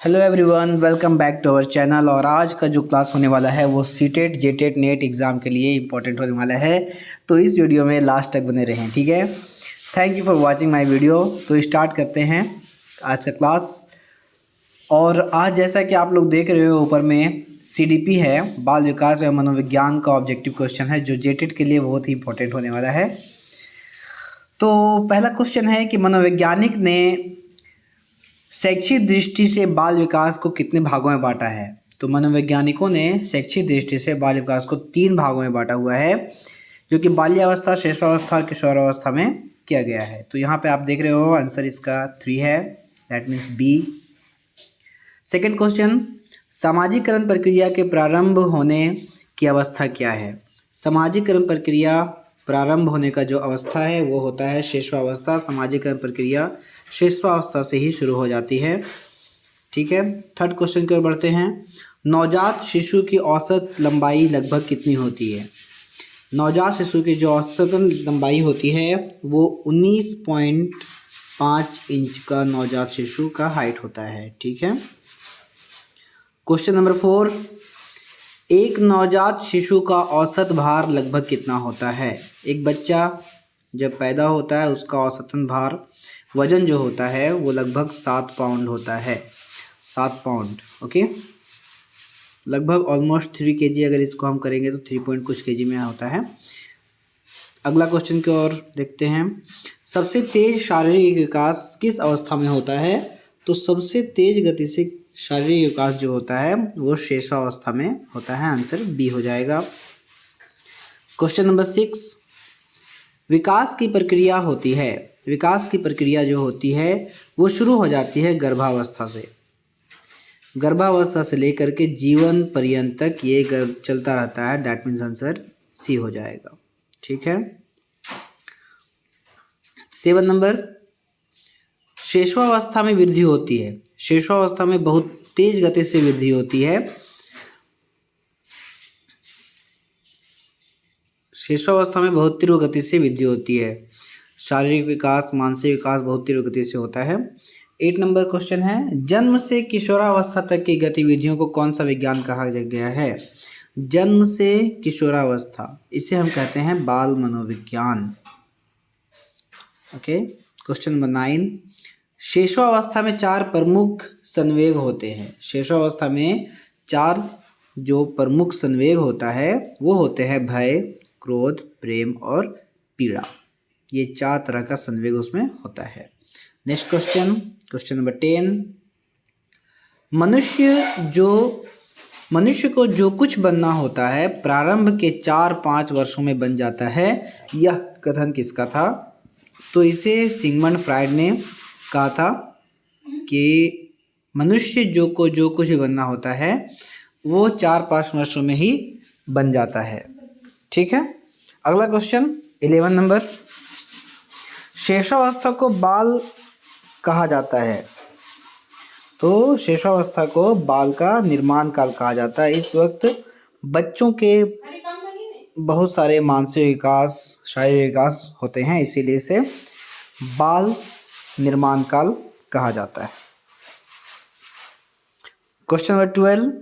Hello everyone, welcome back to our channel. और आज का जो क्लास होने वाला है वो सीटेट जेटेट नेट एग्ज़ाम के लिए इम्पोर्टेंट होने वाला है। तो इस वीडियो में लास्ट तक बने रहें, ठीक है। Thank you for watching my video. तो स्टार्ट करते हैं आज का क्लास। और आज जैसा कि आप लोग देख रहे हो ऊपर में CDP है, बाल विकास एवं मनोविज्ञान का ऑब्जेक्टिव क्वेश्चन है जो जेटेट के लिए बहुत ही इंपॉर्टेंट होने वाला है। तो पहला क्वेश्चन है कि मनोवैज्ञानिक ने शैक्षिक दृष्टि से बाल विकास को कितने भागों में बांटा है। तो मनोवैज्ञानिकों ने शैक्षिक दृष्टि से बाल विकास को 3 भागों में बांटा हुआ है, जो कि बाल्यावस्था, शिशुअवस्था और किशोरावस्था में किया गया है। तो यहाँ पे आप देख रहे हो आंसर इसका 3 है, that means B. Second question, सामाजिकरण प्रक्रिया के प्रारंभ होने की अवस्था क्या है। सामाजिकरण प्रक्रिया प्रारंभ होने का जो अवस्था है वो होता है शिशुअवस्था। सामाजिकरण प्रक्रिया शिशुअवस्था से ही शुरू हो जाती है, ठीक है। थर्ड क्वेश्चन की ओर बढ़ते हैं। नवजात शिशु की औसत लंबाई लगभग कितनी होती है। नवजात शिशु की जो औसत लंबाई होती है वो 19.5 इंच का नवजात शिशु का हाइट होता है, ठीक है। क्वेश्चन नंबर 4, एक नवजात शिशु का औसत भार लगभग कितना होता है। एक बच्चा जब पैदा होता है उसका औसतन भार, वजन जो होता है वो लगभग 7 पाउंड होता है। 7 पाउंड, ओके। लगभग ऑलमोस्ट 3 kg अगर इसको हम करेंगे तो 3 पॉइंट कुछ kg में होता है। अगला क्वेश्चन की ओर देखते हैं। सबसे तेज शारीरिक विकास किस अवस्था में होता है। तो सबसे तेज गति से शारीरिक विकास जो होता है वो शिशुअवस्था में होता है। आंसर बी हो जाएगा। क्वेश्चन नंबर 6, विकास की प्रक्रिया होती है। विकास की प्रक्रिया जो होती है वो शुरू हो जाती है गर्भावस्था से। गर्भावस्था से लेकर के जीवन पर्यंत तक ये चलता रहता है, दैट मीन्स आंसर सी हो जाएगा, ठीक है। 7 नंबर, शिशुअवस्था में वृद्धि होती है। शिशुअवस्था में बहुत तेज गति से वृद्धि होती है। शिशुअवस्था में बहुत तीव्र गति से वृद्धि होती है। शारीरिक विकास, मानसिक विकास बहुत तीव्र गति से होता है। 8 नंबर क्वेश्चन है, जन्म से किशोरावस्था तक की गतिविधियों को कौन सा विज्ञान कहा गया है। जन्म से किशोरावस्था, इसे हम कहते हैं बाल मनोविज्ञान, ओके। क्वेश्चन नंबर 9, शिशुअवस्था में 4 प्रमुख संवेग होते हैं। शिशुअवस्था में 4 जो प्रमुख संवेग होता है वो होते हैं भय, क्रोध, प्रेम और पीड़ा। ये 4 तरह का संवेग उसमें होता है। नेक्स्ट क्वेश्चन, क्वेश्चन नंबर 10, मनुष्य को जो कुछ बनना होता है प्रारंभ के 4-5 वर्षों में बन जाता है। यह कथन किसका था। तो इसे सिगमंड फ्रायड ने कहा था कि मनुष्य जो कुछ भी बनना होता है वो 4-5 वर्षों में ही बन जाता है, ठीक है। अगला क्वेश्चन 11 नंबर, शिशुअवस्था को बाल कहा जाता है। तो शिशुअवस्था को बाल का निर्माण काल कहा जाता है। इस वक्त बच्चों के बहुत सारे मानसिक विकास, शारीरिक विकास होते हैं, इसीलिए इसे बाल निर्माण काल कहा जाता है। क्वेश्चन नंबर 12,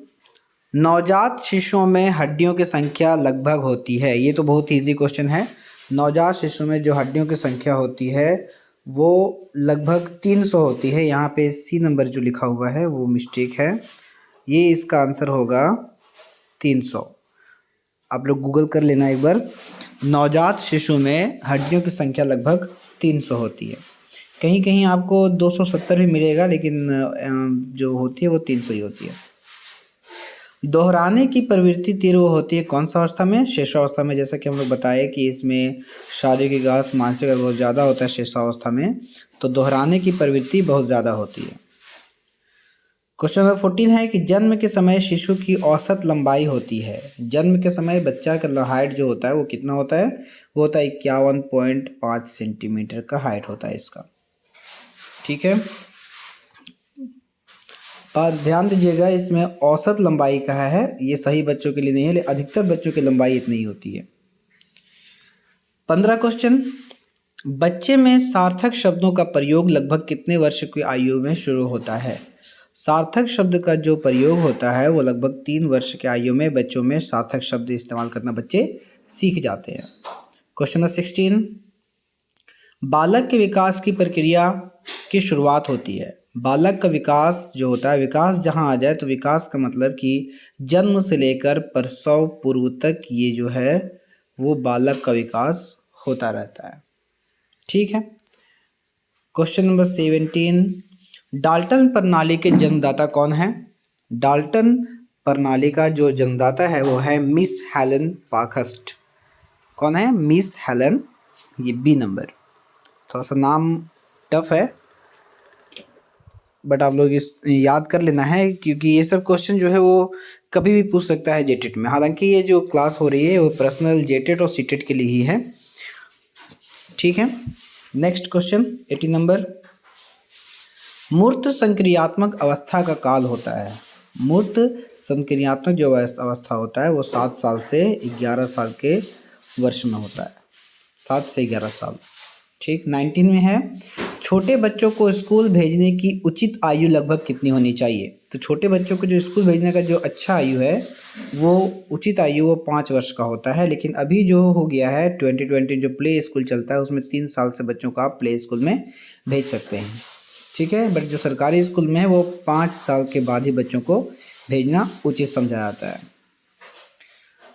नवजात शिशुओं में हड्डियों की संख्या लगभग होती है। ये तो बहुत इजी क्वेश्चन है। नवजात शिशु में जो हड्डियों की संख्या होती है वो लगभग 300 होती है। यहाँ पे सी नंबर जो लिखा हुआ है वो मिस्टेक है, ये इसका आंसर होगा 300। आप लोग गूगल कर लेना एक बार। नवजात शिशु में हड्डियों की संख्या लगभग 300 होती है। कहीं कहीं आपको 270 भी मिलेगा, लेकिन जो होती है वो 300 ही होती है। दोहराने की प्रवृत्ति तीव्र होती है कौन सा अवस्था में। शिशुअवस्था में। जैसा कि हम लोग बताए कि इसमें शारीरिक विकास, मानसिक विकास बहुत ज़्यादा होता है शिशुअवस्था में, तो दोहराने की प्रवृत्ति बहुत ज़्यादा होती है। क्वेश्चन नंबर 14 है कि जन्म के समय शिशु की औसत लंबाई होती है। जन्म के समय बच्चा का हाइट जो होता है वो कितना होता है, वो होता है 51.5 सेंटीमीटर का हाइट होता है इसका, ठीक है। पर ध्यान दीजिएगा इसमें औसत लंबाई कहा है, ये सही बच्चों के लिए नहीं है, लेकिन अधिकतर बच्चों की लंबाई इतनी ही होती है। 15 क्वेश्चन, बच्चे में सार्थक शब्दों का प्रयोग लगभग कितने वर्ष की आयु में शुरू होता है। सार्थक शब्द का जो प्रयोग होता है वो लगभग 3 वर्ष की आयु में बच्चों में सार्थक शब्द इस्तेमाल करना बच्चे सीख जाते हैं। क्वेश्चन नंबर 16, बालक के विकास की प्रक्रिया की शुरुआत होती है। बालक का विकास जो होता है, विकास जहाँ आ जाए तो विकास का मतलब कि जन्म से लेकर प्रसव पूर्व तक ये जो है वो बालक का विकास होता रहता है। ठीक है। क्वेश्चन नंबर 17, डाल्टन प्रणाली के जन्मदाता कौन है? डाल्टन प्रणाली का जो जन्मदाता है वो है मिस हेलन पार्कहर्स्ट। कौन है? Miss Helen. ये बी नंबर, थोड़ा सा नाम टफ है बट आप लोग इस याद कर लेना है, क्योंकि ये सब क्वेश्चन जो है वो कभी भी पूछ सकता है जेटेट में। हालांकि ये जो क्लास हो रही है वो पर्सनल जेटेट और सीटेट के लिए ही है। ठीक है। नेक्स्ट क्वेश्चन 18 नंबर, मूर्त संक्रियात्मक अवस्था का काल होता है। मूर्त संक्रियात्मक जो अवस्था होता है वो 7 साल से 11 साल के वर्ष में होता है। 7 से 11 साल। ठीक। 19 में है, छोटे बच्चों को स्कूल भेजने की उचित आयु लगभग कितनी होनी चाहिए? तो छोटे बच्चों को जो स्कूल भेजने का जो अच्छा आयु है वो उचित आयु वो 5 वर्ष का होता है। लेकिन अभी जो हो गया है 2020 जो प्ले स्कूल चलता है उसमें 3 साल से बच्चों को आप प्ले स्कूल में भेज सकते हैं। ठीक है। बट जो सरकारी स्कूल में है वो 5 साल के बाद ही बच्चों को भेजना उचित समझा जाता है।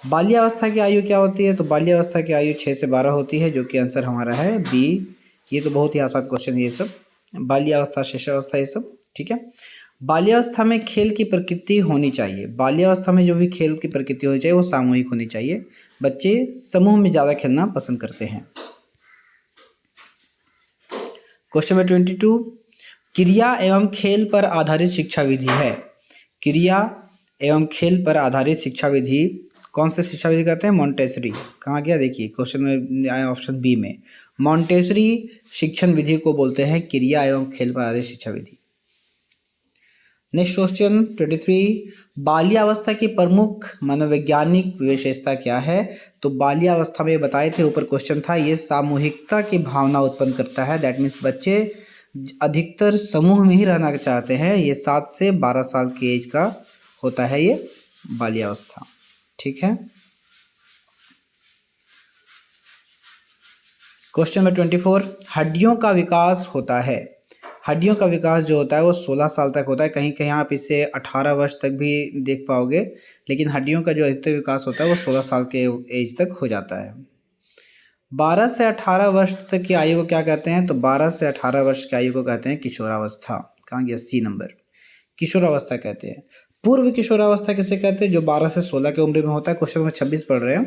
बाल्यावस्था की आयु क्या होती है? तो बाल्यावस्था की आयु 6 से 12 होती है, जो कि आंसर हमारा है बी। ये तो बहुत ही आसान क्वेश्चन है ये सब, बाल्यावस्था, शिशुअवस्था, ये सब। ठीक है। बाल्यावस्था में खेल की प्रकृति होनी चाहिए। बाल्यावस्था में जो भी खेल की प्रकृति होनी चाहिए वो सामूहिक होनी चाहिए। बच्चे समूह में ज़्यादा खेलना पसंद करते हैं। क्वेश्चन नंबर 22, क्रिया एवं खेल पर आधारित शिक्षा विधि है। क्रिया एवं खेल पर आधारित शिक्षा विधि कौन से शिक्षा विधि कहते हैं? मॉन्टेसरी। कहाँ गया? देखिए क्वेश्चन में आया ऑप्शन बी में। मॉन्टेसरी शिक्षण विधि को बोलते हैं क्रिया एवं खेल पर आधारित शिक्षा विधि। नेक्स्ट क्वेश्चन 23, बाल्यावस्था की प्रमुख मनोवैज्ञानिक विशेषता क्या है? तो बाल्यावस्था में बताए थे, ऊपर क्वेश्चन था, ये सामूहिकता की भावना उत्पन्न करता है। दैट मीन्स बच्चे अधिकतर समूह में ही रहना चाहते हैं। ये 7 से 12 साल की एज का होता है ये बाल्यावस्था। ठीक है। क्वेश्चन नंबर 24, हड्डियों का विकास होता है। हड्डियों का विकास जो होता है वो 16 साल तक होता है। कहीं कहीं आप इसे 18 वर्ष तक भी देख पाओगे, लेकिन हड्डियों का जो अधिकतर विकास होता है वो 16 साल के एज तक हो जाता है। 12 से 18 वर्ष तक की आयु को क्या कहते हैं? तो 12 से 18 वर्ष की आयु को कहते हैं किशोरावस्था। कहाँ गया? सी नंबर, किशोरावस्था कहते हैं। पूर्व किशोरावस्था किसे कहते हैं? जो 12 से 16 की उम्र में होता है। क्वेश्चन नंबर 26 पढ़ रहे हैं।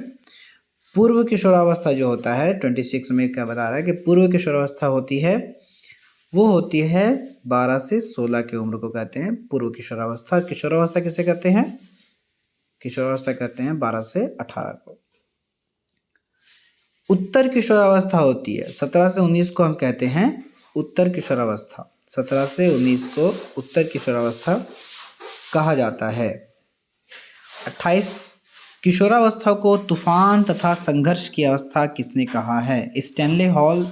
पूर्व किशोरावस्था जो होता है 26 में क्या बता रहा है कि पूर्व किशोरावस्था होती है, वो होती है 12 से 16 की उम्र को कहते हैं पूर्व किशोरावस्था। किशोरावस्था किसे कहते हैं? किशोरावस्था कहते हैं 12 से 18 को। उत्तर किशोरावस्था होती है 17 से 19 को हम कहते हैं उत्तर किशोरावस्था। 17 से 19 को उत्तर किशोरावस्था कहा जाता है। 28, किशोरावस्था को तूफान तथा संघर्ष की अवस्था किसने कहा है? स्टैनले हॉल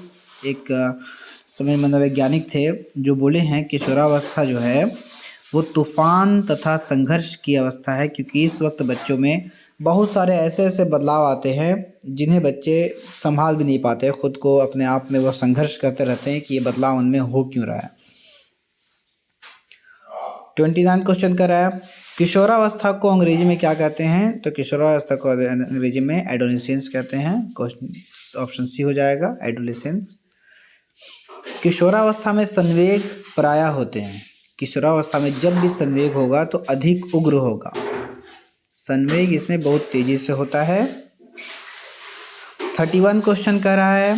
एक समय मनोवैज्ञानिक थे जो बोले हैं किशोरावस्था जो है वो तूफान तथा संघर्ष की अवस्था है, क्योंकि इस वक्त बच्चों में बहुत सारे ऐसे ऐसे बदलाव आते हैं जिन्हें बच्चे संभाल भी नहीं पाते खुद को, अपने आप में वो संघर्ष करते रहते हैं कि ये बदलाव उनमें हो क्यों रहा है। 29 क्वेश्चन कर रहा है, किशोरावस्था को अंग्रेजी में क्या कहते हैं? तो किशोरावस्था को अंग्रेजी में एडोलेसेंस कहते हैं। ऑप्शन सी हो जाएगा, एडोलेसेंस। किशोरावस्था में संवेग प्रायः होते हैं। किशोरावस्था में जब भी संवेग होगा तो अधिक उग्र होगा। संवेग इसमें बहुत तेजी से होता है। 31 क्वेश्चन कह रहा है,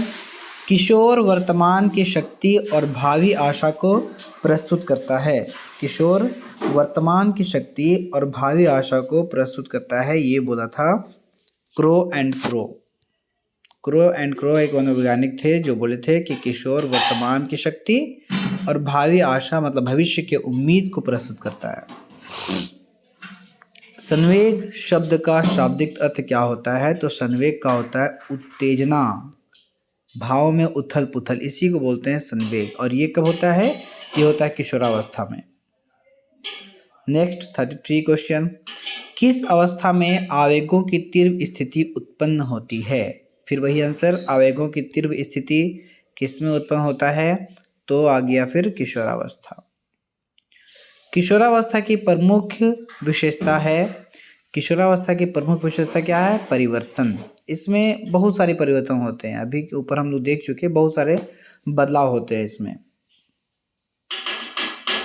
किशोर वर्तमान की शक्ति और भावी आशा को प्रस्तुत करता है। किशोर वर्तमान की शक्ति और भावी आशा को प्रस्तुत करता है, ये बोला था crow and crow. Crow and crow एक मनोवैज्ञानिक थे जो बोले थे कि किशोर वर्तमान की शक्ति और भावी आशा मतलब भविष्य के उम्मीद को प्रस्तुत करता है। संवेग शब्द का शाब्दिक अर्थ क्या होता है? तो संवेग का होता है उत्तेजना, भाव में उथल पुथल, इसी को बोलते हैं संवेग। और ये कब होता है? ये होता है किशोरावस्था में। नेक्स्ट 33 क्वेश्चन, किस अवस्था में आवेगों की तीव्र स्थिति उत्पन्न होती है? फिर वही आंसर, आवेगों की तीव्र स्थिति किस में उत्पन्न होता है? तो आ गया फिर किशोरावस्था। किशोरावस्था की प्रमुख विशेषता है, किशोरावस्था की प्रमुख विशेषता क्या है? परिवर्तन। इसमें बहुत सारे परिवर्तन होते हैं, अभी के ऊपर हम लोग देख चुके हैं, बहुत सारे बदलाव होते हैं इसमें।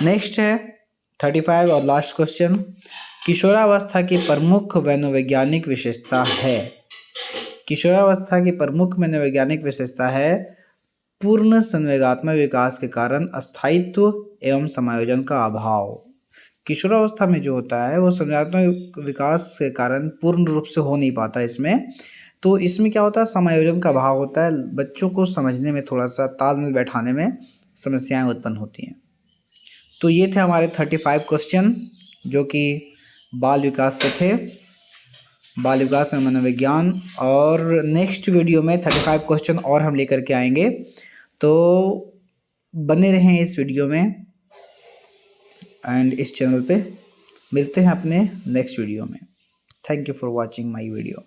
नेक्स्ट है 35 और लास्ट क्वेश्चन, किशोरावस्था की प्रमुख मनोवैज्ञानिक विशेषता है। किशोरावस्था की प्रमुख मनोवैज्ञानिक विशेषता है पूर्ण संवेगात्मक विकास के कारण अस्थायित्व एवं समायोजन का अभाव। किशोरावस्था में जो होता है वो संवेगात्मक विकास के कारण पूर्ण रूप से हो नहीं पाता इसमें, तो इसमें क्या होता है? समायोजन का अभाव होता है, बच्चों को समझने में थोड़ा सा तालमेल बैठाने में समस्याएं उत्पन्न होती हैं। तो ये थे हमारे 35 क्वेश्चन जो कि बाल विकास के थे, बाल विकास में मनोविज्ञान। और नेक्स्ट वीडियो में 35 क्वेश्चन और हम लेकर के आएंगे, तो बने रहें इस वीडियो में एंड इस चैनल पे। मिलते हैं अपने नेक्स्ट वीडियो में। Thank you for watching my video.